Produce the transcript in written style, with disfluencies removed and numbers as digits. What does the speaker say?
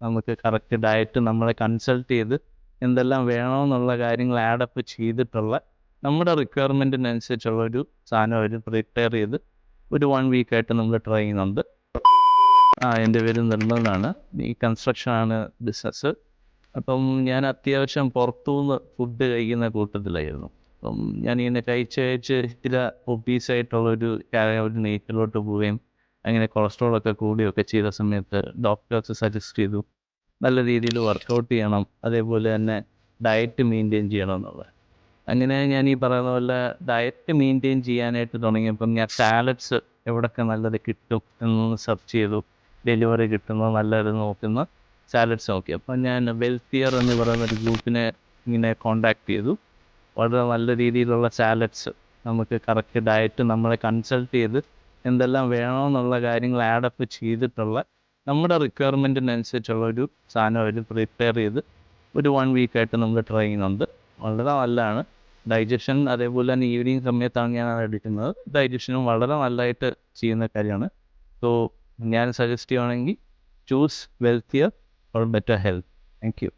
നമുക്ക് correct diet നമ്മളെ consult ചെയ്ത് എന്തെല്ലാം വേണമെന്നുള്ള കാര്യങ്ങൾ ആഡപ്പ് ചെയ്തിട്ടുള്ള നമ്മുടെ റിക്വയർമെൻറ്റിനനുസരിച്ചുള്ള ഒരു സാധനം അവർ പ്രിപ്പയർ ചെയ്ത് ഒരു 1 വീക്കായിട്ട് നമ്മൾ ട്രൈ ചെയ്യുന്നുണ്ട്. എൻ്റെ പേര് നിർമ്മൽ എന്നാണ്. ഈ കൺസ്ട്രക്ഷനാണ് ബിസിനസ്. അപ്പം ഞാൻ അത്യാവശ്യം പുറത്തുനിന്ന് ഫുഡ് കഴിക്കുന്ന കൂട്ടത്തിലായിരുന്നു. അപ്പം ഞാനിങ്ങനെ കഴിച്ച് ഇച്ചിരി ഒബീസായിട്ടുള്ളൊരു നേച്ചറിലോട്ട് പോവുകയും അങ്ങനെ കൊളസ്ട്രോളൊക്കെ കൂടുകയൊക്കെ ചെയ്ത സമയത്ത് ഡോക്ടേഴ്സ് സജസ്റ്റ് ചെയ്തു നല്ല രീതിയിൽ വർക്കൗട്ട് ചെയ്യണം, അതേപോലെ തന്നെ ഡയറ്റ് മെയിൻറ്റെയിൻ ചെയ്യണം എന്നുള്ളത്. അങ്ങനെ ഞാൻ ഈ പറയുന്ന പോലെ ഡയറ്റ് മെയിൻറ്റെയിൻ ചെയ്യാനായിട്ട് തുടങ്ങിയപ്പം ഞാൻ സാലഡ്സ് എവിടെയൊക്കെ നല്ലത് കിട്ടും എന്നൊന്ന് സെർച്ച് ചെയ്തു. ഡെലിവറി കിട്ടുന്നത് നല്ലത് നോക്കുന്ന സാലഡ്സ് നോക്കി. അപ്പം ഞാൻ വെൽത്തിയർ എന്ന് പറയുന്ന ഒരു ഗ്രൂപ്പിനെ ഇങ്ങനെ കോണ്ടാക്ട് ചെയ്തു. വളരെ നല്ല രീതിയിലുള്ള സാലഡ്സ് നമുക്ക് കറക്റ്റ് ഡയറ്റ് നമ്മളെ കൺസൾട്ട് ചെയ്ത് എന്തെല്ലാം വേണമെന്നുള്ള കാര്യങ്ങൾ ആഡപ്പ് ചെയ്തിട്ടുള്ള നമ്മുടെ റിക്വയർമെൻറ്റിനനുസരിച്ചുള്ള ഒരു സാധനം അവർ പ്രിപ്പയർ ചെയ്ത് ഒരു 1 വീക്കായിട്ട് നമ്മൾ ട്രൈ ചെയ്യുന്നുണ്ട്. വളരെ നല്ലതാണ്. ഡൈജഷൻ അതേപോലെ തന്നെ ഈവനിങ് സമയത്താണ് ഞാൻ എടുക്കുന്നത്. ഡൈജഷനും വളരെ നല്ലതായിട്ട് ചെയ്യുന്ന കാര്യമാണ്. സോ ഞാൻ സജസ്റ്റ് ചെയ്യുകയാണെങ്കിൽ choose wealthier for better health. Thank U.